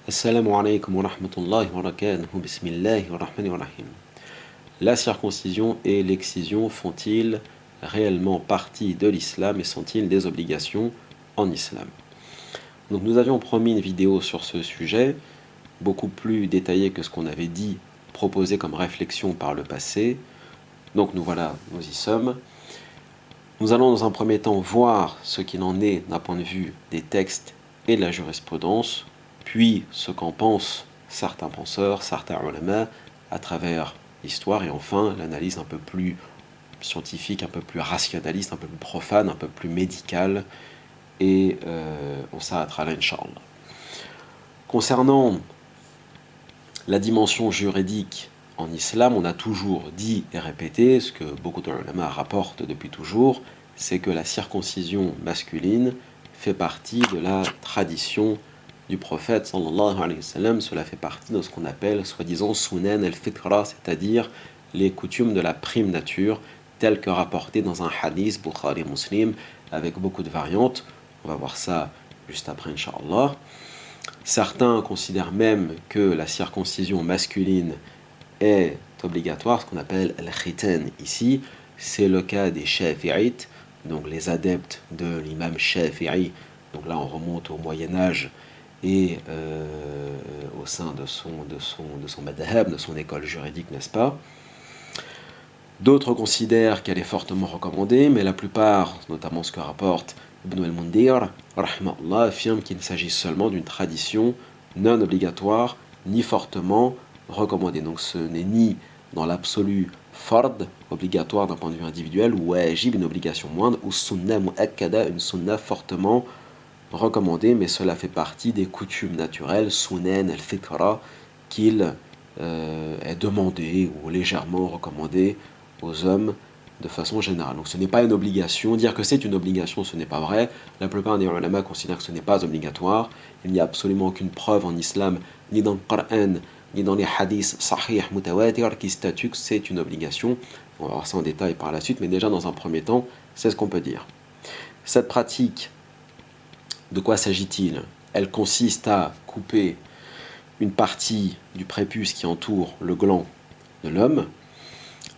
Assalamu alaikum wa rahmatullahi wa barakatuhu, bismillahi wa rahmani wa rahim. La circoncision et l'excision font-ils réellement partie de l'islam et sont-ils des obligations en islam? Donc nous avions promis une vidéo sur ce sujet, beaucoup plus détaillée que ce qu'on avait dit, proposé comme réflexion par le passé. Donc nous y sommes. Nous allons dans un premier temps voir ce qu'il en est d'un point de vue des textes et de la jurisprudence, puis ce qu'en pensent certains penseurs, certains ulama, à travers l'histoire, et enfin l'analyse un peu plus scientifique, un peu plus rationaliste, un peu plus profane, un peu plus médicale, et on s'arrêtera là, Inch'Allah. Concernant la dimension juridique en islam, on a toujours dit et répété, ce que beaucoup d'ulama rapportent depuis toujours, c'est que la circoncision masculine fait partie de la tradition du prophète sallallahu alayhi wa sallam. Cela fait partie de ce qu'on appelle soi-disant sunan al-fitra, c'est-à-dire les coutumes de la prime nature, telles que rapportées dans un hadith Bukhari Muslim, avec beaucoup de variantes. On va voir ça juste après, Inch'Allah. Certains considèrent même que la circoncision masculine est obligatoire, ce qu'on appelle al-khitan ici. C'est le cas des Shafi'ites, donc les adeptes de l'imam Shafi'i. Donc là, on remonte au Moyen-Âge et au sein de son madhab, de son école juridique, n'est-ce pas? D'autres considèrent qu'elle est fortement recommandée, mais la plupart, notamment ce que rapporte Ibn al-Mundir, rahimahullah, affirment qu'il s'agit seulement d'une tradition non obligatoire, ni fortement recommandée. Donc ce n'est ni dans l'absolu fard, obligatoire d'un point de vue individuel, ou wajib, une obligation moindre, ou sunnah mu'akkada, une sunnah fortement recommandé, mais cela fait partie des coutumes naturelles, sunan al-fitra, qu'il est demandé ou légèrement recommandé aux hommes de façon générale. Donc ce n'est pas une obligation. Dire que c'est une obligation, ce n'est pas vrai. La plupart des ulama considèrent que ce n'est pas obligatoire. Il n'y a absolument aucune preuve en islam, ni dans le Coran, ni dans les hadiths sahih mutawatir, qui statuent que c'est une obligation. On va voir ça en détail par la suite, mais déjà dans un premier temps, c'est ce qu'on peut dire. Cette pratique, de quoi s'agit-il? Elle consiste à couper une partie du prépuce qui entoure le gland de l'homme.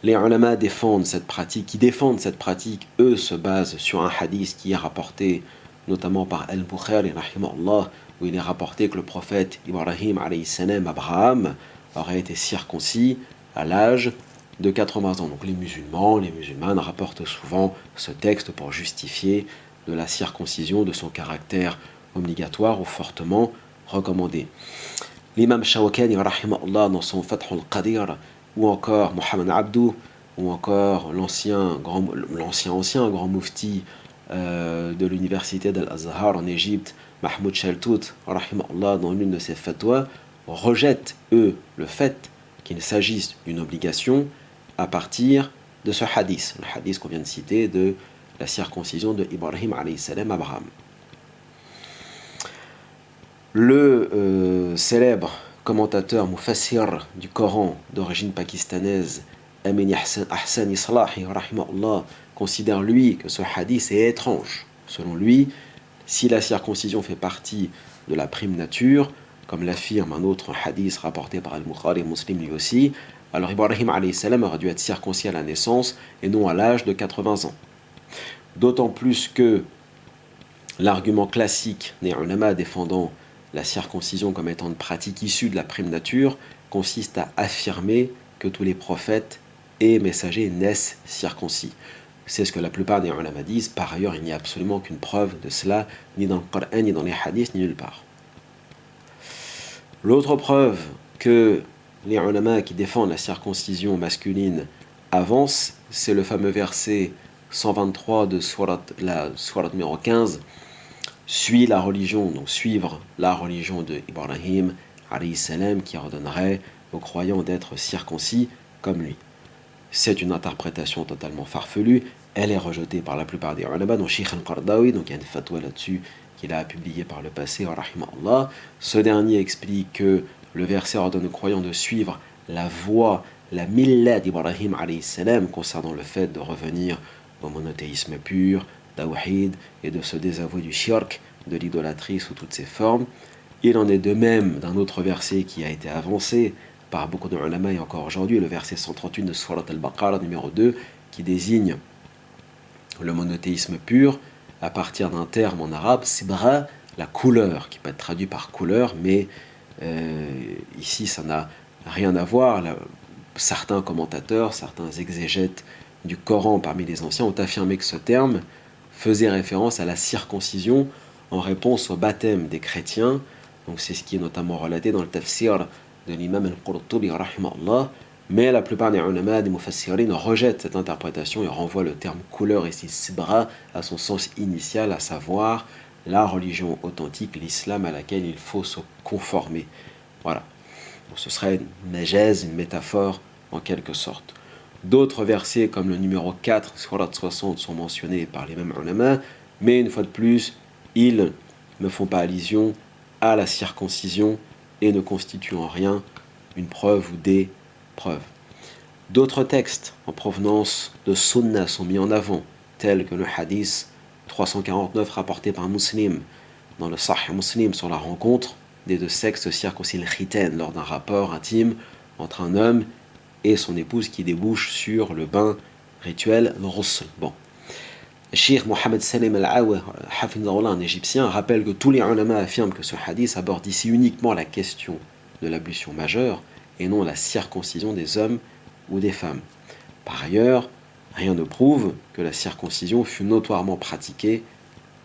Les ulama défendent cette pratique. Eux se basent sur un hadith qui est rapporté notamment par Al-Bukhari, où il est rapporté que le prophète Ibrahim, Abraham, aurait été circoncis à l'âge de 80 ans. Donc les musulmanes rapportent souvent ce texte pour justifier de la circoncision, de son caractère obligatoire ou fortement recommandé. L'imam Shawkani, dans son Fath al-Qadir, ou encore Mohamed Abdou, ou encore l'ancien grand mufti de l'université d'Al-Azhar en Égypte, Mahmoud Shaltout, dans l'une de ses fatwas, rejettent, eux, le fait qu'il s'agisse d'une obligation à partir de ce hadith, le hadith qu'on vient de citer de la circoncision de Ibrahim Abraham. Le célèbre commentateur mufassir du Coran d'origine pakistanaise, Amin Ahsan Islahi, considère lui que ce hadith est étrange. Selon lui, si la circoncision fait partie de la prime nature, comme l'affirme un autre hadith rapporté par Al-Bukhari Muslim lui aussi, alors Ibrahim aurait dû être circoncis à la naissance et non à l'âge de 80 ans. D'autant plus que l'argument classique des ulama défendant la circoncision comme étant une pratique issue de la prime nature consiste à affirmer que tous les prophètes et messagers naissent circoncis. C'est ce que la plupart des ulama disent. Par ailleurs, il n'y a absolument aucune preuve de cela, ni dans le Coran, ni dans les hadiths, ni nulle part. L'autre preuve que les ulama qui défendent la circoncision masculine avancent, c'est le fameux verset 123 de la sourate numéro 15, suivre la religion de Ibrahim, qui ordonnerait aux croyants d'être circoncis comme lui. C'est une interprétation totalement farfelue, elle est rejetée par la plupart des ulama, dont Sheikh al-Qardawi, donc il y a une fatwa là-dessus qu'il a publié par le passé, rahimahullah. Ce dernier explique que le verset ordonne aux croyants de suivre la voie, la millah d'Ibrahim concernant le fait de revenir au monothéisme pur, tawhid, et de se désavouer du shirk, de l'idolâtrie sous toutes ses formes. Il en est de même d'un autre verset qui a été avancé par beaucoup de ulama et encore aujourd'hui, le verset 138 de Surat al-Baqarah numéro 2, qui désigne le monothéisme pur à partir d'un terme en arabe, sibra, la couleur, qui peut être traduit par couleur, mais ici ça n'a rien à voir. Certains commentateurs, certains exégètes du Coran parmi les anciens ont affirmé que ce terme faisait référence à la circoncision en réponse au baptême des chrétiens. Donc c'est ce qui est notamment relaté dans le tafsir de l'imam al-Qurtubi rahimahullah. Mais la plupart des ulama, des mufassirin, rejettent cette interprétation et renvoient le terme couleur ici sibra à son sens initial, à savoir la religion authentique, l'islam à laquelle il faut se conformer. Voilà. Donc ce serait une majaz, une métaphore en quelque sorte. D'autres versets comme le numéro 4, surat 60, sont mentionnés par les mêmes ulama, mais une fois de plus, ils ne font pas allusion à la circoncision et ne constituent en rien une preuve ou des preuves. D'autres textes en provenance de Sunna sont mis en avant, tels que le hadith 349 rapporté par Muslim dans le Sahih Muslim sur la rencontre des deux sexes circoncis le khiten lors d'un rapport intime entre un homme et son épouse qui débouche sur le bain rituel, le ghusl. Bon. Cheikh Mohamed Salim Al-Awa, un égyptien, rappelle que tous les ulama affirment que ce hadith aborde ici uniquement la question de l'ablution majeure et non la circoncision des hommes ou des femmes. Par ailleurs, rien ne prouve que la circoncision fut notoirement pratiquée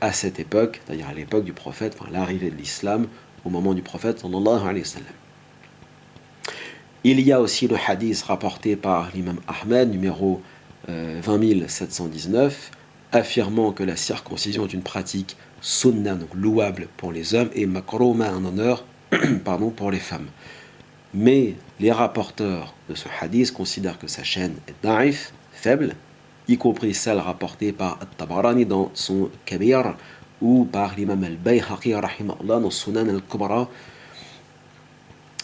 à cette époque, c'est-à-dire à l'époque du prophète, enfin l'arrivée de l'islam, au moment du prophète sallallahu alayhi wa sallam. Il y a aussi le hadith rapporté par l'imam Ahmed, numéro 20719, affirmant que la circoncision est une pratique sunna, donc louable pour les hommes, et makrouma, un honneur pour les femmes. Mais les rapporteurs de ce hadith considèrent que sa chaîne est daif, faible, y compris celle rapportée par At-Tabarani dans son Kabir ou par l'imam Al-Bayhaqi rahimahullah dans Sunan Al-Kubra.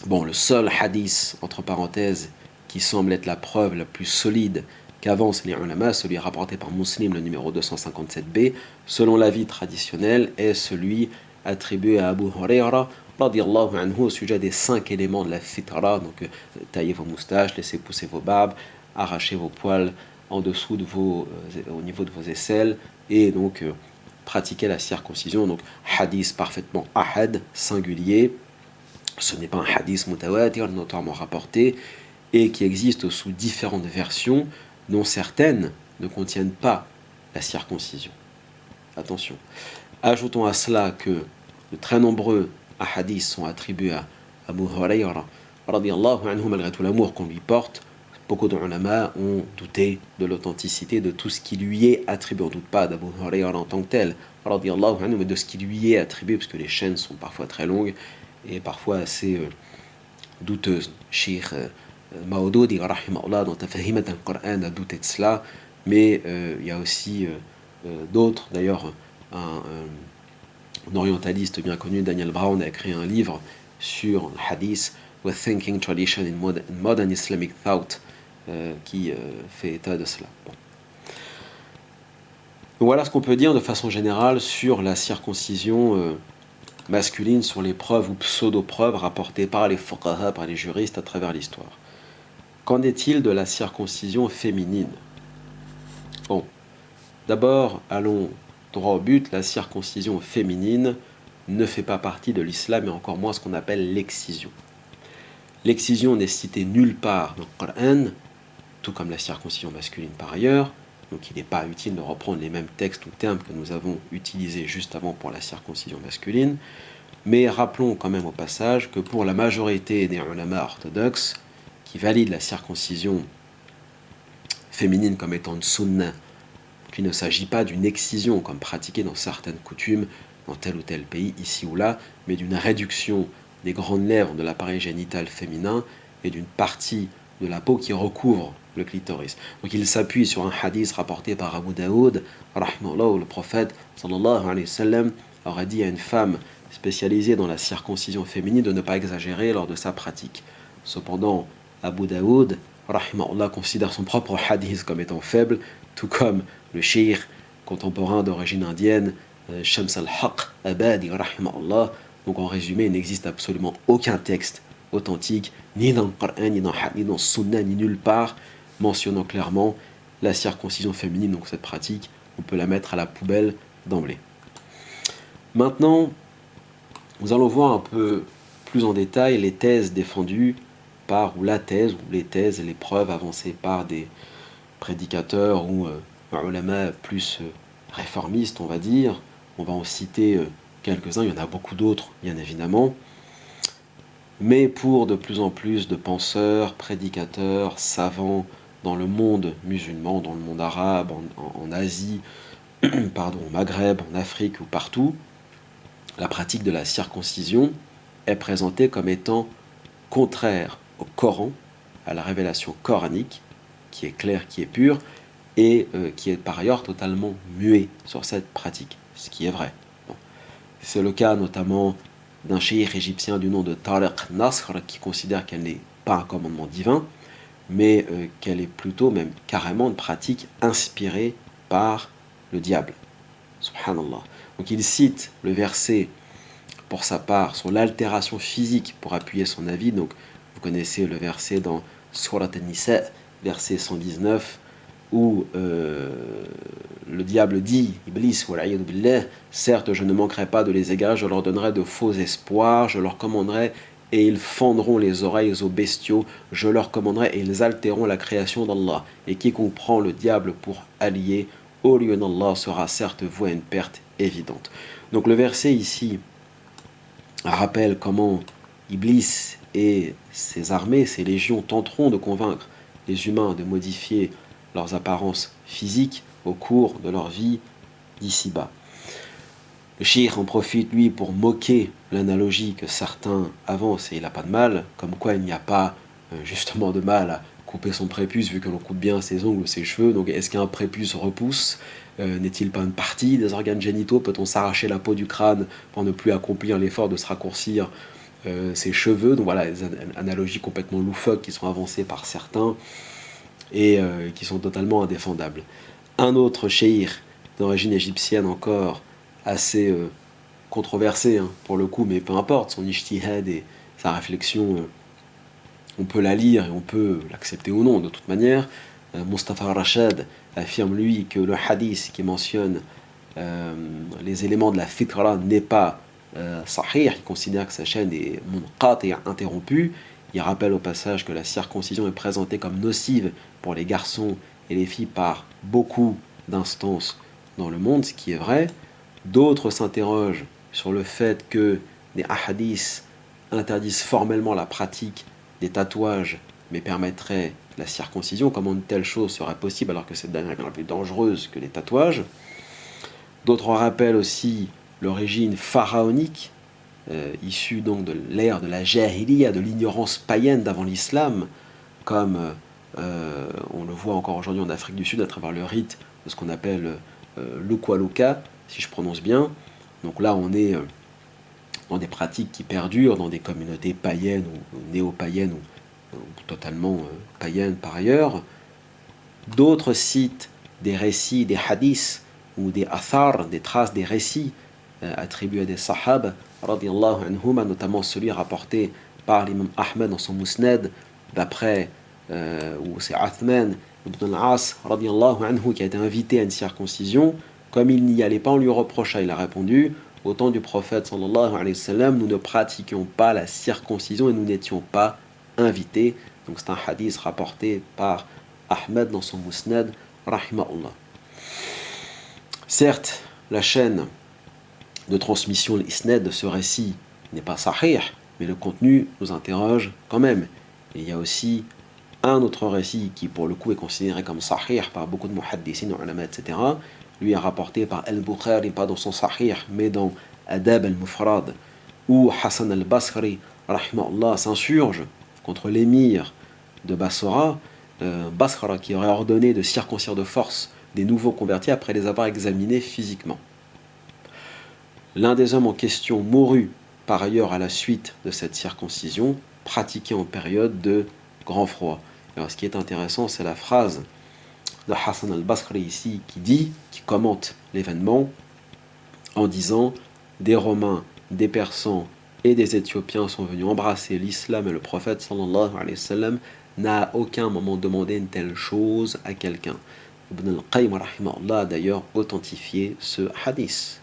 Bon, le seul hadith, entre parenthèses, qui semble être la preuve la plus solide qu'avancent les ulama, celui rapporté par Muslim, le numéro 257b, selon l'avis traditionnel, est celui attribué à Abu Huraira radiallahu anhu au sujet des 5 éléments de la fitra, donc taillez vos moustaches, laissez pousser vos barbes, arrachez vos poils en dessous de au niveau de vos aisselles, et donc pratiquer la circoncision. Donc hadith parfaitement ahad, singulier. Ce n'est pas un hadith mutawatir, notoirement rapporté, et qui existe sous différentes versions, dont certaines ne contiennent pas la circoncision. Attention. Ajoutons à cela que de très nombreux hadiths sont attribués à Abu Huraira, radiallahu anhu, malgré tout l'amour qu'on lui porte. Beaucoup de ulama ont douté de l'authenticité de tout ce qui lui est attribué. On ne doute pas d'Abu Huraira en tant que tel, radiallahu anhu, mais de ce qui lui est attribué, parce que les chaînes sont parfois très longues et parfois assez douteuses. Cheikh Maoudoudi, rahimahullah, dans Tafahimat al-Qur'an, a douté de cela, mais il y a aussi d'autres. D'ailleurs, un orientaliste bien connu, Daniel Brown, a écrit un livre sur le hadith, The Thinking Tradition in Modern Islamic Thought, qui fait état de cela. Bon. Voilà ce qu'on peut dire de façon générale sur la circoncision masculine, sur les preuves ou pseudo-preuves rapportées par les fuqaha, par les juristes à travers l'histoire. Qu'en est-il de la circoncision féminine? Bon, d'abord, allons droit au but. La circoncision féminine ne fait pas partie de l'islam et encore moins ce qu'on appelle l'excision. L'excision n'est citée nulle part dans le Coran, tout comme la circoncision masculine par ailleurs, donc il n'est pas utile de reprendre les mêmes textes ou termes que nous avons utilisés juste avant pour la circoncision masculine, mais rappelons quand même au passage que pour la majorité des ulama orthodoxes qui valident la circoncision féminine comme étant une sunna, qu'il ne s'agit pas d'une excision comme pratiquée dans certaines coutumes dans tel ou tel pays, ici ou là, mais d'une réduction des grandes lèvres de l'appareil génital féminin et d'une partie de la peau qui recouvre le clitoris. Donc il s'appuie sur un hadith rapporté par Abu Daoud, rahimahullah, où le prophète sallallahu alayhi wa sallam aurait dit à une femme spécialisée dans la circoncision féminine de ne pas exagérer lors de sa pratique. Cependant, Abu Daoud, rahimahullah, considère son propre hadith comme étant faible, tout comme le cheikh contemporain d'origine indienne, Shams al-Haq Abadi, rahimahullah, Donc en résumé, il n'existe absolument aucun texte authentique, ni dans le Coran, ni dans le Sunna, ni nulle part, mentionnant clairement la circoncision féminine. Donc cette pratique, on peut la mettre à la poubelle d'emblée. Maintenant, nous allons voir un peu plus en détail les thèses défendues par, ou la thèse, ou les thèses et les preuves avancées par des prédicateurs ou ulama plus réformistes, on va dire. On va en citer quelques-uns, il y en a beaucoup d'autres, bien évidemment. Mais pour de plus en plus de penseurs, prédicateurs, savants dans le monde musulman, dans le monde arabe, en Asie, pardon, au Maghreb, en Afrique ou partout, la pratique de la circoncision est présentée comme étant contraire au Coran, à la révélation coranique, qui est claire, qui est pure, et qui est par ailleurs totalement muet sur cette pratique, ce qui est vrai. Bon. C'est le cas notamment d'un cheikh égyptien du nom de Tariq Nasr, qui considère qu'elle n'est pas un commandement divin, mais qu'elle est plutôt même carrément une pratique inspirée par le diable. Subhanallah. Donc il cite le verset pour sa part sur l'altération physique pour appuyer son avis. Donc vous connaissez le verset dans Surat An-Nisa, verset 119, où le diable dit, Iblis, certes je ne manquerai pas de les égarer, je leur donnerai de faux espoirs, je leur commanderai et ils fendront les oreilles aux bestiaux, je leur commanderai et ils altéreront la création d'Allah. Et quiconque prend le diable pour allié au lieu d'Allah sera certes voué à une perte évidente. Donc le verset ici rappelle comment Iblis et ses armées, ses légions tenteront de convaincre les humains de modifier leurs apparences physiques au cours de leur vie d'ici-bas. Le cheikh en profite, lui, pour moquer l'analogie que certains avancent, et il n'a pas de mal, comme quoi il n'y a pas justement de mal à couper son prépuce vu que l'on coupe bien ses ongles ou ses cheveux. Donc est-ce qu'un prépuce repousse n'est-il pas une partie des organes génitaux? Peut-on s'arracher la peau du crâne pour ne plus accomplir l'effort de se raccourcir ses cheveux? Donc voilà, des analogies complètement loufoques qui sont avancées par certains et qui sont totalement indéfendables. Un autre cheikh d'origine égyptienne encore, assez controversé pour le coup, mais peu importe, son ijtihad et sa réflexion, on peut la lire et on peut l'accepter ou non de toute manière. Mustafa Rachad affirme lui que le hadith qui mentionne les éléments de la fitra n'est pas sahih, il considère que sa chaîne est munqat et interrompue. Il rappelle au passage que la circoncision est présentée comme nocive pour les garçons et les filles par beaucoup d'instances dans le monde, ce qui est vrai. D'autres s'interrogent sur le fait que des hadiths interdisent formellement la pratique des tatouages, mais permettraient la circoncision. Comment une telle chose serait possible alors que cette dernière est bien plus dangereuse que les tatouages? D'autres rappellent aussi l'origine pharaonique, issue donc de l'ère de la jahiliya, de l'ignorance païenne d'avant l'islam, comme on le voit encore aujourd'hui en Afrique du Sud à travers le rite de ce qu'on appelle l'ukwaluka, si je prononce bien. Donc là, on est dans des pratiques qui perdurent dans des communautés païennes ou néo-païennes ou totalement païennes par ailleurs. D'autres citent des récits, des hadiths ou des athars, des traces des récits attribués à des sahaba, radiyallahu anhuma, notamment celui rapporté par l'imam Ahmed dans son Musnad, d'après où c'est Athman ibn al-As, radiyallahu anhu, qui a été invité à une circoncision. Comme il n'y allait pas, on lui reprocha. Il a répondu: au temps du prophète sallallahu alayhi wa sallam, nous ne pratiquions pas la circoncision et nous n'étions pas invités. Donc c'est un hadith rapporté par Ahmed dans son Musnad, rahimahullah. Certes, la chaîne de transmission, l'isnad de ce récit n'est pas sahih, mais le contenu nous interroge quand même. Et il y a aussi un autre récit qui pour le coup est considéré comme sahih par beaucoup de muhaddissin, ulama, etc. Lui est rapporté par Al-Bukhari, pas dans son sahih, mais dans Adab al-Mufrad, où Hassan al-Basri, rahimahullah, s'insurge contre l'émir de Bassora, Basra, qui aurait ordonné de circoncire de force des nouveaux convertis après les avoir examinés physiquement. L'un des hommes en question mourut par ailleurs à la suite de cette circoncision, pratiquée en période de grand froid. Alors, ce qui est intéressant, c'est la phrase de Hassan al-Basri ici qui commente l'événement en disant: des Romains des Persans et des Éthiopiens sont venus embrasser l'islam et le prophète sallallahu alayhi wa sallam, n'a à aucun moment demandé une telle chose à quelqu'un. Ibn al-Qayyim rahimahullah a d'ailleurs authentifié ce hadith.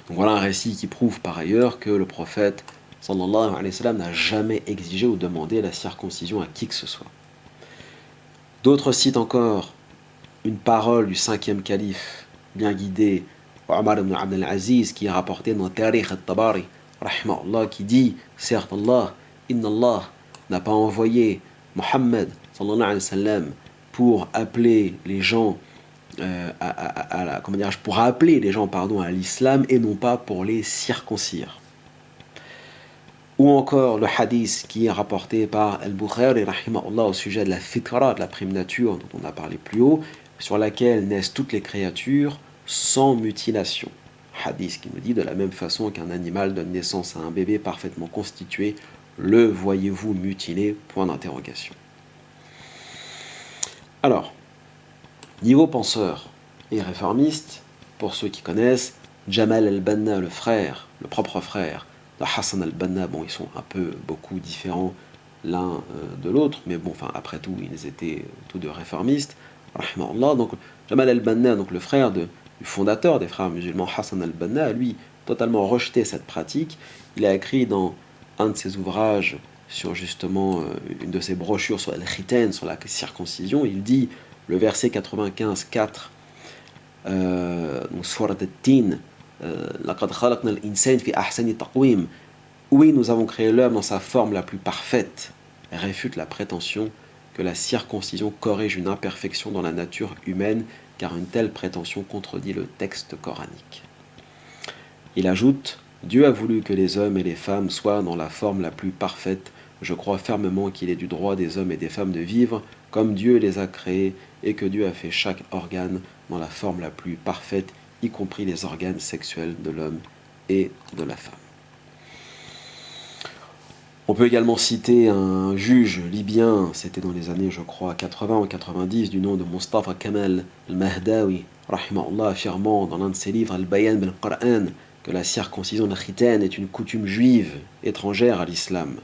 Donc voilà un récit qui prouve par ailleurs que le prophète sallallahu alayhi wa sallam n'a jamais exigé ou demandé la circoncision à qui que ce soit. D'autres citent encore une parole du cinquième calife, bien guidé, Omar ibn Abd al-Aziz, qui est rapporté dans Tarikh al-Tabari, rahimahullah, qui dit, certes Allah, inna Allah n'a pas envoyé Muhammad sallallahu alayhi wa sallam pour appeler les gens pour appeler les gens à l'islam et non pas pour les circoncire. Ou encore le hadith qui est rapporté par Al-Bukhari rahimahullah au sujet de la fitra, de la prime nature dont on a parlé plus haut, sur laquelle naissent toutes les créatures sans mutilation. Hadith qui nous dit de la même façon qu'un animal donne naissance à un bébé parfaitement constitué, le voyez-vous mutilé? Point d'interrogation. Alors, niveau penseur et réformiste, pour ceux qui connaissent, Jamal al-Banna, le propre frère de Hassan al-Banna, bon, ils sont beaucoup différents l'un de l'autre, mais bon, enfin, après tout, ils étaient tous deux réformistes, rahimahullah. Donc, Jamal al-Banna, donc le frère du fondateur des frères musulmans, Hassan al-Banna, lui, totalement rejeté cette pratique. Il a écrit dans un de ses ouvrages sur justement une de ses brochures sur al-Khitan, sur la circoncision, il dit, le verset 95, 4, donc Surat al-Tin, لَقَدْ خَلَقْنَا الْإِنسَانَ فِي أَحْسَنِ تَقْوِيمٍ. Oui, nous avons créé l'homme dans sa forme la plus parfaite, réfute la prétention que la circoncision corrige une imperfection dans la nature humaine, car une telle prétention contredit le texte coranique. Il ajoute, Dieu a voulu que les hommes et les femmes soient dans la forme la plus parfaite. Je crois fermement qu'il est du droit des hommes et des femmes de vivre comme Dieu les a créés et que Dieu a fait chaque organe dans la forme la plus parfaite, y compris les organes sexuels de l'homme et de la femme. On peut également citer un juge libyen, c'était dans les années, je crois, 80 ou 90, du nom de Mustafa Kamal al-Mahdawi, rahimahullah, affirmant dans l'un de ses livres, Al-Bayan bil-Qur'an, que la circoncision de khitan est une coutume juive, étrangère à l'islam,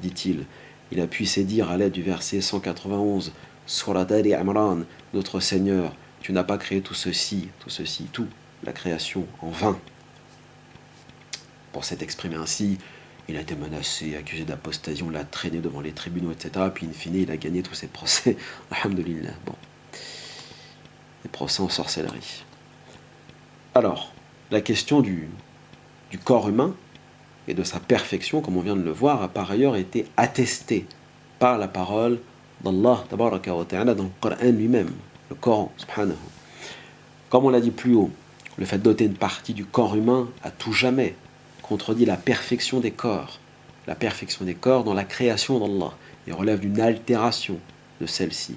dit-il. Il appuie ses dires à l'aide du verset 191, Surat Ali Imran, notre Seigneur, tu n'as pas créé tout, la création en vain. Pour s'être exprimé ainsi, il a été menacé, accusé d'apostasie, on l'a traîné devant les tribunaux, etc. Puis in fine, il a gagné tous ses procès. Alhamdulillah. Bon. Les procès en sorcellerie. Alors, la question du corps humain et de sa perfection, comme on vient de le voir, a par ailleurs été attestée par la parole d'Allah tabaraka wa ta'ala dans le Coran lui-même, le Coran, subhanahu. Comme on l'a dit plus haut, le fait d'ôter une partie du corps humain à tout jamais contredit la perfection des corps dans la création d'Allah et relève d'une altération de celle-ci.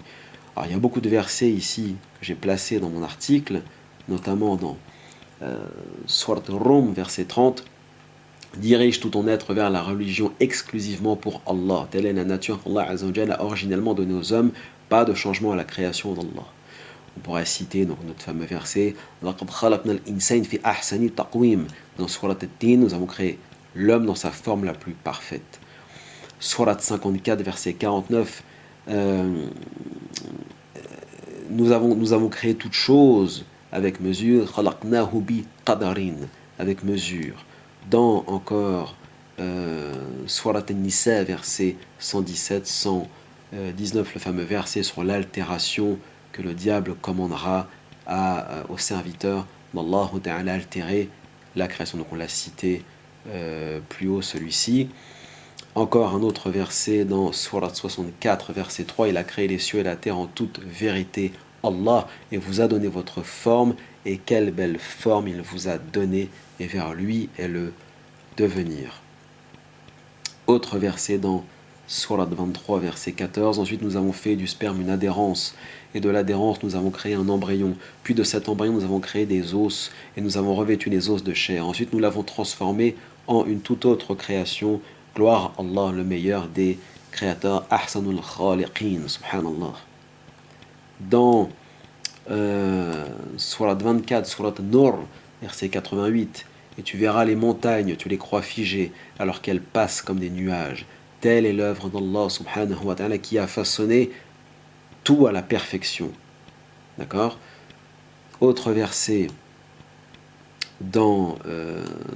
Alors il y a beaucoup de versets ici que j'ai placés dans mon article, notamment dans Surat Rum, verset 30, dirige tout ton être vers la religion exclusivement pour Allah. Telle est la nature qu'Allah Azza wa Jalla a originellement donnée aux hommes, pas de changement à la création d'Allah. On pourrait citer donc notre fameux verset لَقَدْ خَلَقْنَا الْإِنسَانَ فِي أَحْسَنِ تَقْوِيمٍ. Dans Surat At-Tin, nous avons créé l'homme dans sa forme la plus parfaite. Surat 54, verset 49, nous avons créé toute chose avec mesure, خَلَقْنَاهُ بِقَدَرٍ, avec mesure. Dans encore Surat An-Nisa, verset 117, 119, le fameux verset sur l'altération que le diable commandera aux serviteurs d'Allah Ta'ala altérer la création. Donc on l'a cité plus haut celui-ci. Encore un autre verset dans Surat 64, verset 3, il a créé les cieux et la terre en toute vérité. Allah et vous a donné votre forme et quelle belle forme il vous a donné et vers lui est le devenir. Autre verset dans Surat 23, verset 14. Ensuite, nous avons fait du sperme une adhérence. Et de l'adhérence, nous avons créé un embryon. Puis de cet embryon, nous avons créé des os. Et nous avons revêtu les os de chair. Ensuite, nous l'avons transformé en une toute autre création. Gloire à Allah, le meilleur des créateurs. Ahsanul khaliqin, subhanallah. Dans Surat 24, Surat Nur, verset 88. et tu verras les montagnes, tu les crois figées, alors qu'elles passent comme des nuages. Telle est l'œuvre d'Allah subhanahu wa ta'ala qui a façonné tout à la perfection. D'accord? Autre verset dans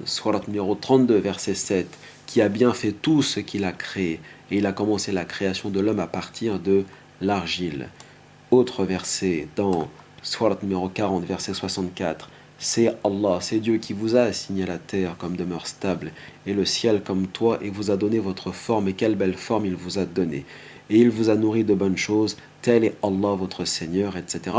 Surat numéro 32, verset 7, qui a bien fait tout ce qu'il a créé, et il a commencé la création de l'homme à partir de l'argile. Autre verset dans Surat numéro 40, verset 64, c'est Allah, c'est Dieu qui vous a assigné la terre comme demeure stable, et le ciel comme toit, et vous a donné votre forme, et quelle belle forme il vous a donnée. Et il vous a nourri de bonnes choses, tel est Allah votre Seigneur, etc.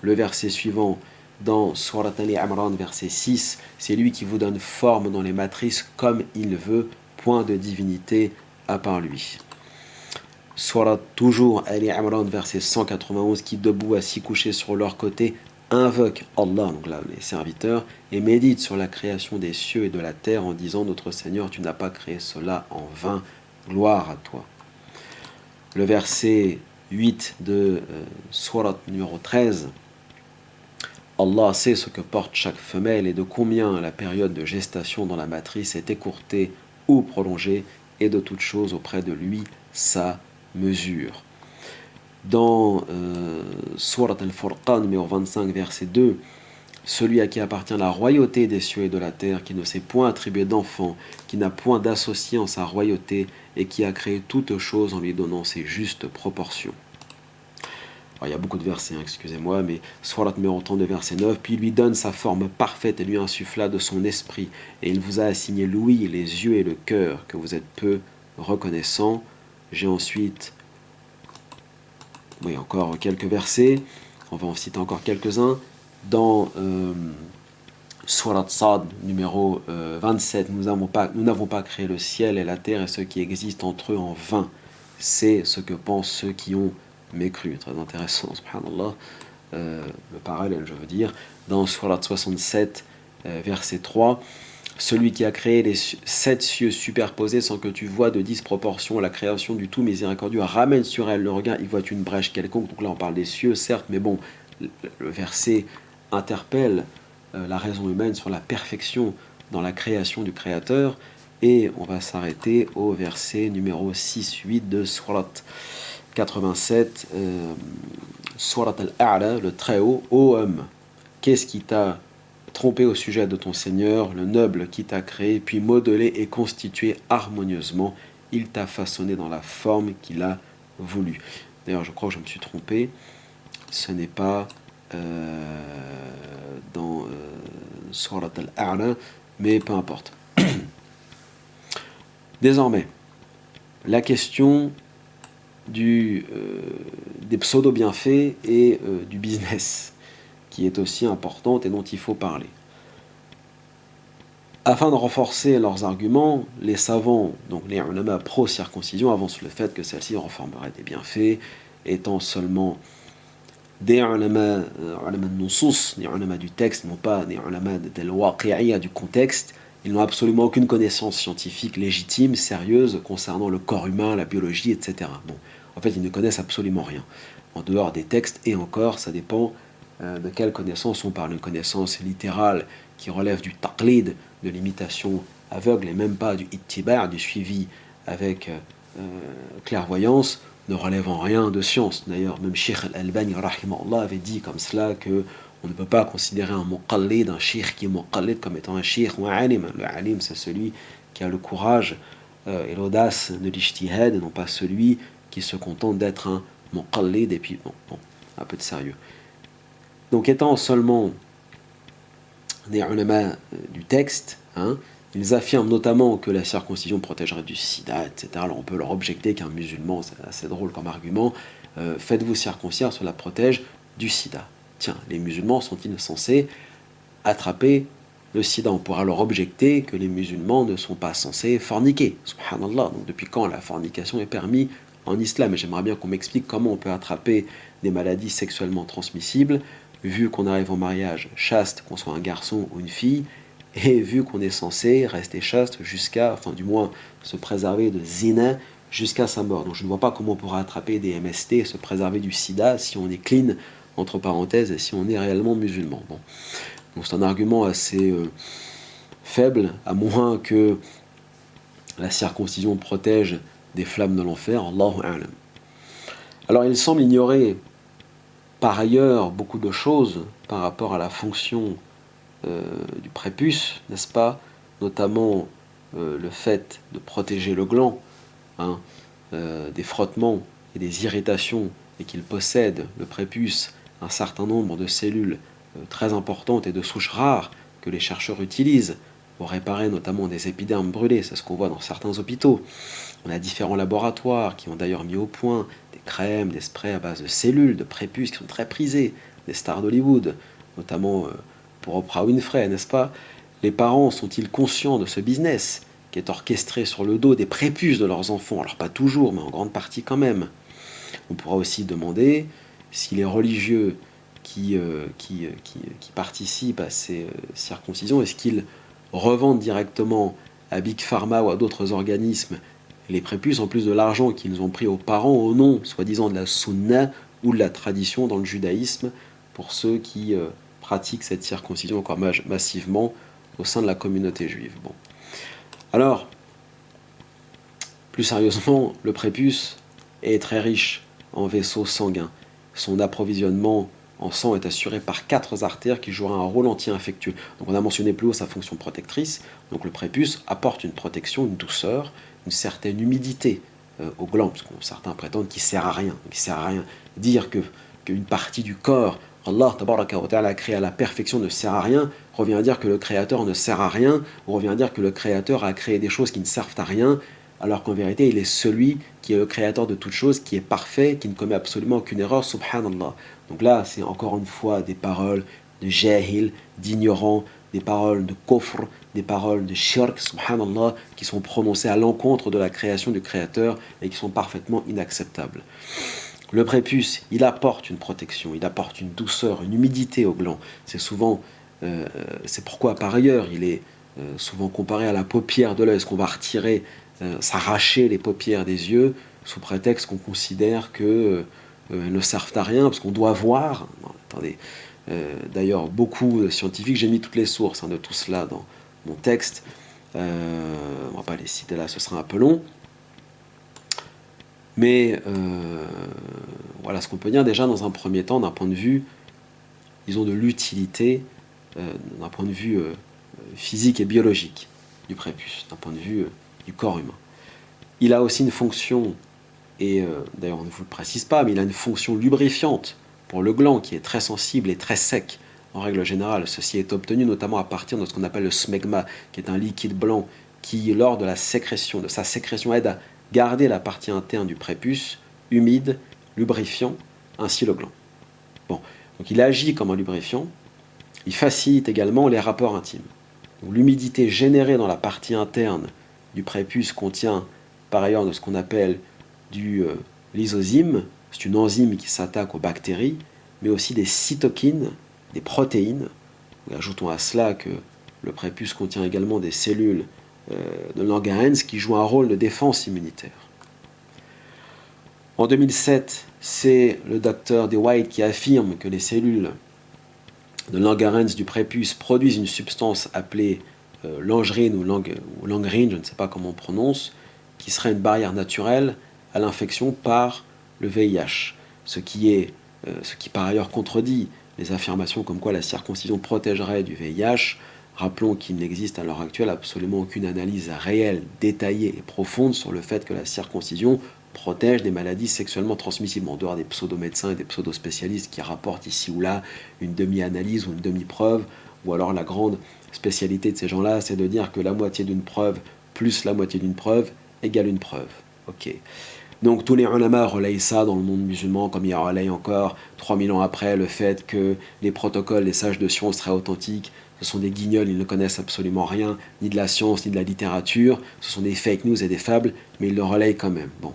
Le verset suivant, dans Surat Al-Imran, verset 6, c'est lui qui vous donne forme dans les matrices comme il veut, point de divinité à part lui. Surat toujours Al-Imran, verset 191, qui debout assis couchés sur leur côté, invoque Allah, donc là les serviteurs, et médite sur la création des cieux et de la terre en disant, notre Seigneur, tu n'as pas créé cela en vain, gloire à toi. Le verset 8 de Surat numéro 13, Allah sait ce que porte chaque femelle et de combien la période de gestation dans la matrice est écourtée ou prolongée, et de toute chose auprès de lui sa mesure. Dans Surat Al-Furqan numéro 25 verset 2, celui à qui appartient la royauté des cieux et de la terre, qui ne s'est point attribué d'enfant, qui n'a point d'associé en sa royauté, et qui a créé toutes choses en lui donnant ses justes proportions. Alors, il y a beaucoup de versets, excusez-moi, mais Surat numéro 32, verset 9, puis il lui donne sa forme parfaite et lui insuffla de son esprit, et il vous a assigné l'ouïe, les yeux et le cœur, que vous êtes peu reconnaissants. J'ai ensuite, encore quelques versets, on va en citer encore quelques-uns, dans Surat Sad numéro 27, nous n'avons pas créé le ciel et la terre et ce qui existe entre eux en vain. C'est ce que pensent ceux qui ont mécru. Très intéressant, subhanallah, le parallèle, je veux dire. Dans Surat 67, verset 3, celui qui a créé les 7 cieux superposés sans que tu vois de disproportion, la création du tout miséricordieux ramène sur elle le regard, il voit une brèche quelconque. Donc là, on parle des cieux, certes, mais bon, le verset interpelle la raison humaine sur la perfection dans la création du Créateur. Et on va s'arrêter au verset numéro 6-8 de Surat 87, Surat Al-A'la, le Très-Haut. Ô homme, qu'est-ce qui t'a trompé au sujet de ton Seigneur, le noble qui t'a créé, puis modelé et constitué harmonieusement, il t'a façonné dans la forme qu'il a voulu. D'ailleurs, je crois que je me suis trompé, ce n'est pas dans Surat Al-A'la, mais peu importe. Désormais, la question des pseudo-bienfaits et du business, qui est aussi importante et dont il faut parler. Afin de renforcer leurs arguments, les savants, donc les ulama pro-circoncision, avancent le fait que celle-ci renfermerait des bienfaits, étant seulement des ulama nusus, des ulama du texte, non pas des ulama de l'waqi'iyya, du contexte. Ils n'ont absolument aucune connaissance scientifique légitime, sérieuse, concernant le corps humain, la biologie, etc. Bon, en fait, ils ne connaissent absolument rien. En dehors des textes, et encore, ça dépend de quelle connaissance on parle. Une connaissance littérale qui relève du taqlid, de l'imitation aveugle, et même pas du ittiba', du suivi avec clairvoyance, ne relève en rien de science. D'ailleurs, même Sheikh Al-Albani, rahimahullah, avait dit comme cela que on ne peut pas considérer un muqallid, un sheikh qui est muqallid, comme étant un sheikh ou un alim. Le alim, c'est celui qui a le courage et l'audace de l'ijtihad, et non pas celui qui se contente d'être un muqallid, et puis, bon, un peu de sérieux. Donc, étant seulement des ulama du texte, ils affirment notamment que la circoncision protégerait du sida, etc. Alors on peut leur objecter qu'un musulman, c'est assez drôle comme argument, faites-vous circoncire, cela protège du sida. Tiens, les musulmans sont-ils censés attraper le sida? On pourra leur objecter que les musulmans ne sont pas censés forniquer. Subhanallah. Donc depuis quand la fornication est permise en islam? Et j'aimerais bien qu'on m'explique comment on peut attraper des maladies sexuellement transmissibles, vu qu'on arrive au mariage chaste, qu'on soit un garçon ou une fille, et vu qu'on est censé rester chaste jusqu'à, enfin du moins se préserver de zina jusqu'à sa mort. Donc je ne vois pas comment on pourra attraper des MST et se préserver du sida si on est clean, entre parenthèses, et si on est réellement musulman. Bon. Donc c'est un argument assez faible, à moins que la circoncision protège des flammes de l'enfer. Allahu a'lam. Alors il semble ignorer par ailleurs beaucoup de choses par rapport à la fonction du prépuce, n'est-ce pas? Notamment le fait de protéger le gland, hein, des frottements et des irritations, et qu'il possède, le prépuce, un certain nombre de cellules très importantes et de souches rares que les chercheurs utilisent pour réparer notamment des épidermes brûlés. C'est ce qu'on voit dans certains hôpitaux. On a différents laboratoires qui ont d'ailleurs mis au point des crèmes, des sprays à base de cellules, de prépuces qui sont très prisés, des stars d'Hollywood, notamment pour Oprah Winfrey, n'est-ce pas? Les parents sont-ils conscients de ce business qui est orchestré sur le dos des prépuces de leurs enfants? Alors pas toujours, mais en grande partie quand même. On pourra aussi demander si les religieux qui participent à ces circoncisions, est-ce qu'ils revendent directement à Big Pharma ou à d'autres organismes les prépuces, en plus de l'argent qu'ils ont pris aux parents au nom, soi-disant, de la sunna ou de la tradition dans le judaïsme, pour ceux qui pratiquent cette circoncision encore massivement au sein de la communauté juive. Bon. Alors, plus sérieusement, le prépuce est très riche en vaisseaux sanguins. Son approvisionnement en sang est assuré par 4 artères qui jouera un rôle anti-infectieux. Donc on a mentionné plus haut sa fonction protectrice. Donc le prépuce apporte une protection, une douceur, une certaine humidité au gland, parce que certains prétendent qu'il ne sert à rien. Il sert à rien. Dire qu'une partie du corps, Allah tabaraka wa ta'ala, a créé à la perfection, ne sert à rien, revient à dire que le Créateur ne sert à rien, ou revient à dire que le Créateur a créé des choses qui ne servent à rien, alors qu'en vérité, il est celui qui est le créateur de toutes choses, qui est parfait, qui ne commet absolument aucune erreur, subhanallah. Donc là, c'est encore une fois des paroles de jahil, d'ignorant, des paroles de kufr, des paroles de shirk, subhanallah, qui sont prononcées à l'encontre de la création du créateur et qui sont parfaitement inacceptables. Le prépuce, il apporte une protection, il apporte une douceur, une humidité au gland. C'est pourquoi par ailleurs, il est souvent comparé à la paupière de l'œil. Est-ce qu'on va retirer, s'arracher les paupières des yeux sous prétexte qu'on considère qu'elles ne servent à rien, parce qu'on doit voir. Non, attendez. D'ailleurs, beaucoup de scientifiques, j'ai mis toutes les sources de tout cela dans mon texte. On ne va pas les citer là, ce sera un peu long. Mais voilà ce qu'on peut dire déjà dans un premier temps, d'un point de vue, disons, de l'utilité, d'un point de vue physique et biologique du prépuce, d'un point de vue du corps humain. Il a aussi une fonction, et d'ailleurs on ne vous le précise pas, mais il a une fonction lubrifiante pour le gland qui est très sensible et très sec en règle générale. Ceci est obtenu notamment à partir de ce qu'on appelle le smegma, qui est un liquide blanc qui, lors de sa sécrétion, aide à garder la partie interne du prépuce humide, lubrifiant ainsi le gland. Bon, donc il agit comme un lubrifiant. Il facilite également les rapports intimes. L'humidité générée dans la partie interne du prépuce contient par ailleurs de ce qu'on appelle du lysozyme. C'est une enzyme qui s'attaque aux bactéries, mais aussi des cytokines, des protéines. Ajoutons à cela que le prépuce contient également des cellules de Langerhans qui jouent un rôle de défense immunitaire. En 2007, c'est le docteur De White qui affirme que les cellules de Langerhans du prépuce produisent une substance appelée langerine ou langerine, je ne sais pas comment on prononce, qui serait une barrière naturelle à l'infection par le VIH, ce qui par ailleurs contredit les affirmations comme quoi la circoncision protégerait du VIH. Rappelons qu'il n'existe à l'heure actuelle absolument aucune analyse réelle, détaillée et profonde sur le fait que la circoncision protège des maladies sexuellement transmissibles, en dehors des pseudo-médecins et des pseudo-spécialistes qui rapportent ici ou là une demi-analyse ou une demi-preuve, ou alors la grande spécialité de ces gens-là, c'est de dire que la moitié d'une preuve plus la moitié d'une preuve égale une preuve. Ok. Donc tous les ulama relayent ça dans le monde musulman, comme il relaye encore 3000 ans après le fait que les protocoles des sages de science seraient authentiques. Ce sont des guignols, ils ne connaissent absolument rien, ni de la science, ni de la littérature. Ce sont des fake news et des fables, mais ils le relayent quand même. Bon.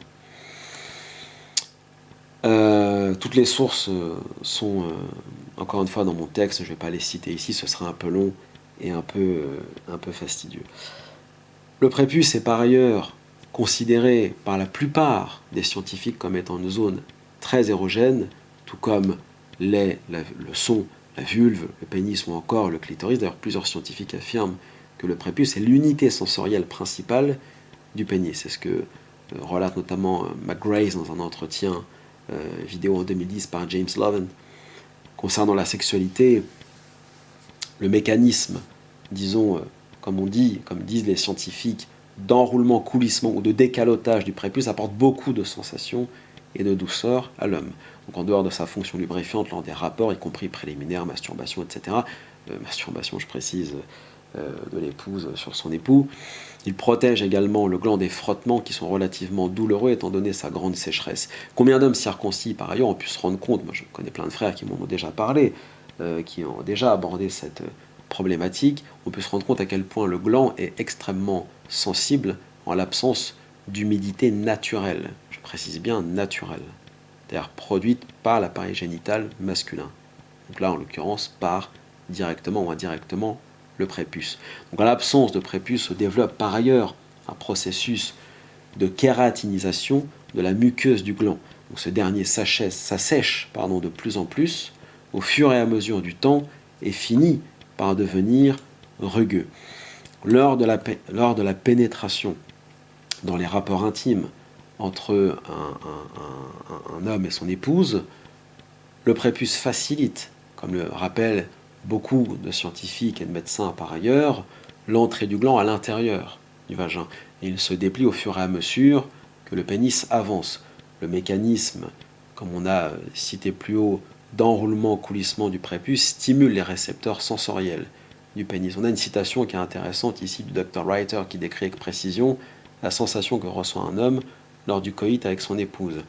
Toutes les sources sont, encore une fois, dans mon texte. Je ne vais pas les citer ici, ce sera un peu long et un peu fastidieux. Le prépuce est par ailleurs considéré par la plupart des scientifiques comme étant une zone très érogène, tout comme le son, la vulve, le pénis ou encore le clitoris. D'ailleurs, plusieurs scientifiques affirment que le prépuce est l'unité sensorielle principale du pénis. C'est ce que relate notamment McGrath dans un entretien vidéo en 2010 par James Loven. Concernant la sexualité, le mécanisme, disons, comme disent les scientifiques, d'enroulement, coulissement ou de décalotage du prépuce apporte beaucoup de sensations et de douceur à l'homme. Donc en dehors de sa fonction lubrifiante lors des rapports, y compris préliminaires, masturbation, etc., masturbation, je précise, de l'épouse sur son époux, il protège également le gland des frottements qui sont relativement douloureux étant donné sa grande sécheresse. Combien d'hommes circoncis, par ailleurs, ont pu se rendre compte, moi je connais plein de frères qui m'en ont déjà parlé, qui ont déjà abordé cette problématique, on peut se rendre compte à quel point le gland est extrêmement sensible en l'absence d'humidité naturelle. Je précise bien naturelle, c'est-à-dire produite par l'appareil génital masculin. Donc là, en l'occurrence, par directement ou indirectement le prépuce. Donc en l'absence de prépuce se développe par ailleurs un processus de kératinisation de la muqueuse du gland. Donc ce dernier s'assèche de plus en plus au fur et à mesure du temps et finit par devenir rugueux. Lors de la pénétration dans les rapports intimes entre un homme et son épouse, le prépuce facilite, comme le rappellent beaucoup de scientifiques et de médecins par ailleurs, l'entrée du gland à l'intérieur du vagin. Et il se déplie au fur et à mesure que le pénis avance. Le mécanisme, comme on a cité plus haut, d'enroulement, coulissement du prépuce stimule les récepteurs sensoriels du pénis. On a une citation qui est intéressante ici du Dr. Reiter qui décrit avec précision la sensation que reçoit un homme lors du coït avec son épouse.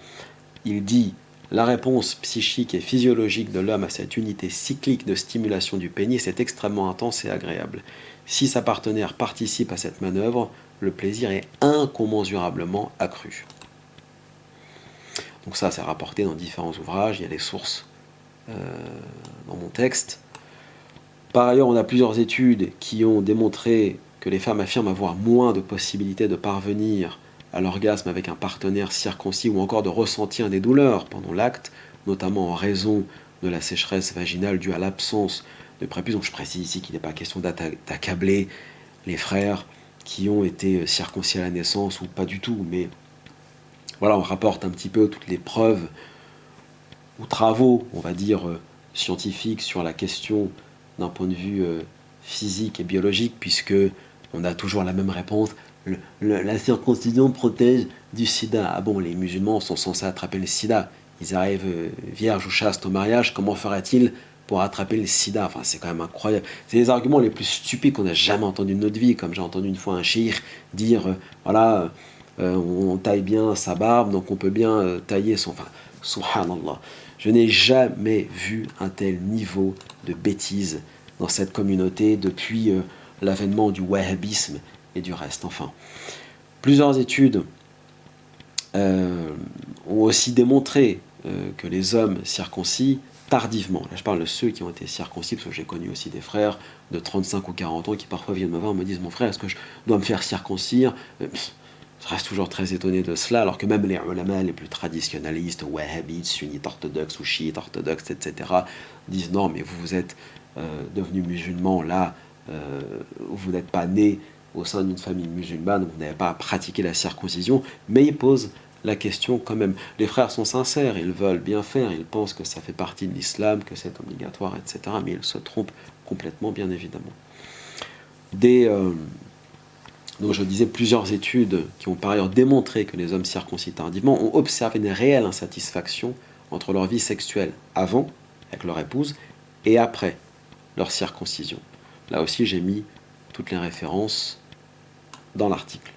Il dit « La réponse psychique et physiologique de l'homme à cette unité cyclique de stimulation du pénis est extrêmement intense et agréable. Si sa partenaire participe à cette manœuvre, le plaisir est incommensurablement accru. » Donc ça, c'est rapporté dans différents ouvrages, il y a les sources dans mon texte. Par ailleurs, on a plusieurs études qui ont démontré que les femmes affirment avoir moins de possibilités de parvenir à l'orgasme avec un partenaire circoncis ou encore de ressentir des douleurs pendant l'acte, notamment en raison de la sécheresse vaginale due à l'absence de prépuce. Donc je précise ici qu'il n'est pas question d'accabler les frères qui ont été circoncis à la naissance ou pas du tout, mais voilà, on rapporte un petit peu toutes les preuves ou travaux, on va dire, scientifiques sur la question d'un point de vue physique et biologique, puisque on a toujours la même réponse. La circoncision protège du sida. Ah bon, les musulmans sont censés attraper le sida. Ils arrivent vierges ou chastes au mariage, comment ferait-il pour attraper le sida? Enfin, c'est quand même incroyable. C'est les arguments les plus stupides qu'on a jamais entendus de notre vie, comme j'ai entendu une fois un cheikh dire, voilà, on taille bien sa barbe, donc on peut bien tailler son... Enfin, subhanallah. Je n'ai jamais vu un tel niveau de bêtise dans cette communauté depuis l'avènement du wahhabisme et du reste. Enfin, plusieurs études ont aussi démontré que les hommes circoncis tardivement, là je parle de ceux qui ont été circoncis, parce que j'ai connu aussi des frères de 35 ou 40 ans qui parfois viennent me voir et me disent « Mon frère, est-ce que je dois me faire circoncire ?» Je reste toujours très étonné de cela, alors que même les ulama les plus traditionnalistes, wahhabites, sunnites orthodoxes ou chiites orthodoxes, etc., disent non, mais vous êtes devenu musulman là, vous n'êtes pas né au sein d'une famille musulmane, vous n'avez pas à pratiquer la circoncision, mais ils posent la question quand même. Les frères sont sincères, ils veulent bien faire, ils pensent que ça fait partie de l'islam, que c'est obligatoire, etc., mais ils se trompent complètement, bien évidemment. Donc je disais, plusieurs études qui ont par ailleurs démontré que les hommes circoncis tardivement ont observé une réelle insatisfaction entre leur vie sexuelle avant, avec leur épouse, et après leur circoncision. Là aussi, j'ai mis toutes les références dans l'article.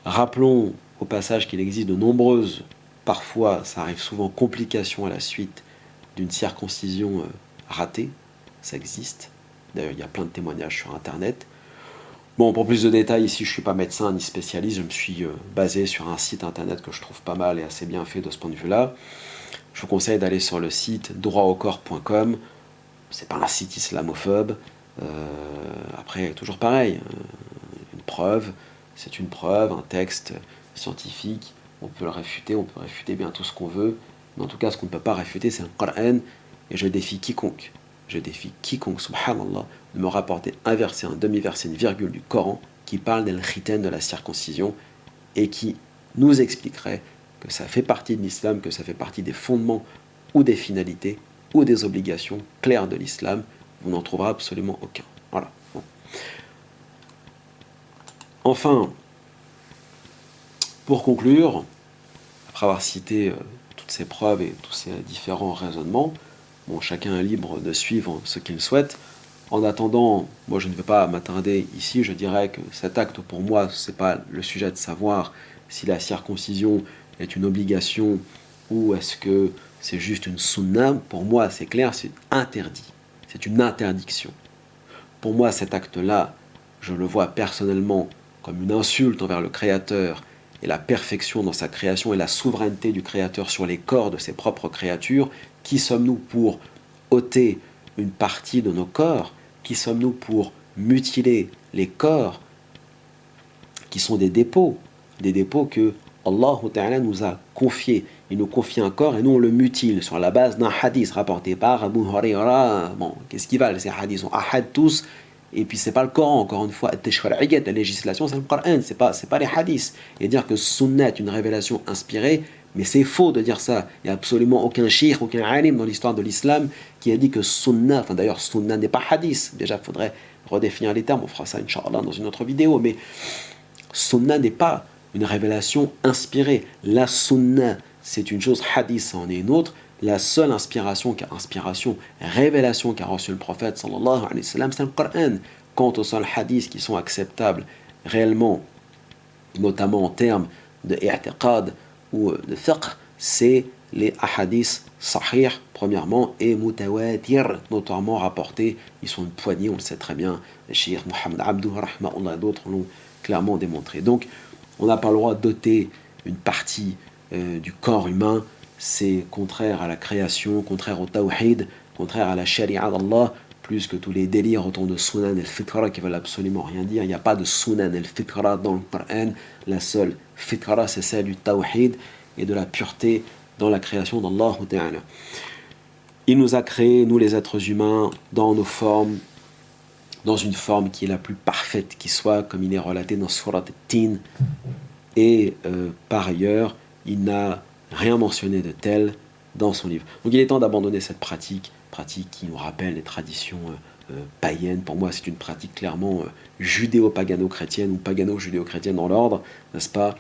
Rappelons au passage qu'il existe de nombreuses, parfois, ça arrive souvent, complications à la suite d'une circoncision ratée. Ça existe. D'ailleurs, il y a plein de témoignages sur Internet. Bon, pour plus de détails, ici je ne suis pas médecin ni spécialiste, je me suis basé sur un site internet que je trouve pas mal et assez bien fait de ce point de vue-là. Je vous conseille d'aller sur le site droitaucorps.com. C'est pas un site islamophobe. Après, toujours pareil, une preuve, c'est une preuve, un texte scientifique, on peut le réfuter, on peut réfuter bien tout ce qu'on veut, mais en tout cas, ce qu'on ne peut pas réfuter, c'est un Coran, et je défie quiconque je défie quiconque, subhanallah, de me rapporter un verset, un demi-verset, une virgule du Coran qui parle d'al-khitan, de la circoncision, et qui nous expliquerait que ça fait partie de l'islam, que ça fait partie des fondements ou des finalités ou des obligations claires de l'islam. Vous n'en trouverez absolument aucun. Voilà. Bon. Enfin, pour conclure, après avoir cité toutes ces preuves et tous ces différents raisonnements, bon, chacun est libre de suivre ce qu'il souhaite. En attendant, moi je ne vais pas m'attarder ici, je dirais que cet acte pour moi, ce n'est pas le sujet de savoir si la circoncision est une obligation ou est-ce que c'est juste une sunna. Pour moi c'est clair, c'est interdit, c'est une interdiction. Pour moi cet acte-là, je le vois personnellement comme une insulte envers le Créateur et la perfection dans sa création et la souveraineté du Créateur sur les corps de ses propres créatures. Qui sommes-nous pour ôter une partie de nos corps? Qui sommes-nous pour mutiler les corps qui sont des dépôts que Allah Ta'ala nous a confiés? Il nous confie un corps et nous on le mutile sur la base d'un hadith rapporté par Abu Huraira. Bon, qu'est-ce qu'ils valent ces hadiths? Ils sont ahad tous. Et puis c'est pas le Coran, encore une fois, la législation c'est le Coran, c'est pas les hadiths. Et dire que sunnah est une révélation inspirée, mais c'est faux de dire ça. Il n'y a absolument aucun cheikh, aucun alim dans l'histoire de l'islam qui a dit que sunnah, enfin d'ailleurs sunnah n'est pas hadith. Déjà il faudrait redéfinir les termes, on fera ça Inch'Allah dans une autre vidéo, mais sunnah n'est pas une révélation inspirée. La sunnah c'est une chose, hadith ça en est une autre. La seule révélation qu'a reçu le prophète sallallahu alayhi wa sallam, c'est le Coran. Quant aux seuls hadiths qui sont acceptables réellement, notamment en termes de i'tiqad ou de fiqh, c'est les ahadiths sahih, premièrement, et mutawatir, notamment rapportés. Ils sont une poignée, on le sait très bien. Le cheikh Mohammed Abdou, rahmahullah, et d'autres l'ont clairement démontré. Donc, on n'a pas le droit d'ôter une partie du corps humain. C'est contraire à la création, contraire au tawhid, contraire à la sharia d'Allah, plus que tous les délires autour de sunan al-fitra qui veulent absolument rien dire. Il n'y a pas de sunan al-fitra dans le Coran. La seule fitra, c'est celle du tawhid et de la pureté dans la création d'Allah Ta'ala. Il nous a créés, nous les êtres humains, dans nos formes, dans une forme qui est la plus parfaite qui soit, comme il est relaté dans Surat al-Tin. Et par ailleurs, il n'a rien mentionné de tel dans son livre. Donc il est temps d'abandonner cette pratique qui nous rappelle les traditions païennes. Pour moi, c'est une pratique clairement judéo-pagano-chrétienne ou pagano-judéo-chrétienne dans l'ordre, n'est-ce pas,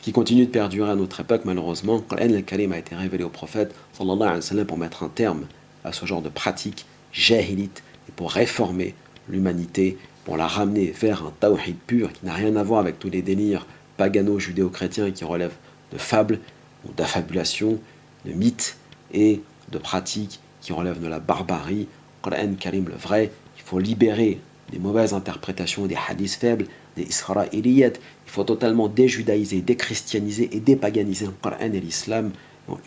qui continue de perdurer à notre époque, malheureusement. Le Coran al-Karim a été révélé au prophète sallallahu alayhi wa sallam pour mettre un terme à ce genre de pratique jahilite et pour réformer l'humanité, pour la ramener vers un tawhid pur qui n'a rien à voir avec tous les délires pagano-judéo-chrétiens qui relèvent de fables ou d'affabulation, de mythes et de pratiques qui relèvent de la barbarie. Coran Karim le vrai, il faut libérer des mauvaises interprétations, des hadiths faibles, des israéliyettes. Il faut totalement déjudaïser, déchristianiser et dépaganiser le Coran et l'islam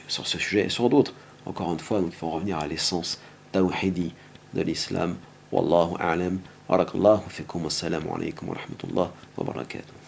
sur ce sujet et sur d'autres. Encore une fois, donc il faut revenir à l'essence tawhidi de l'islam. Wallahu a'lam. Barakallahu fikum. Assalamu alaikum wa rahmatullah wa barakatuh.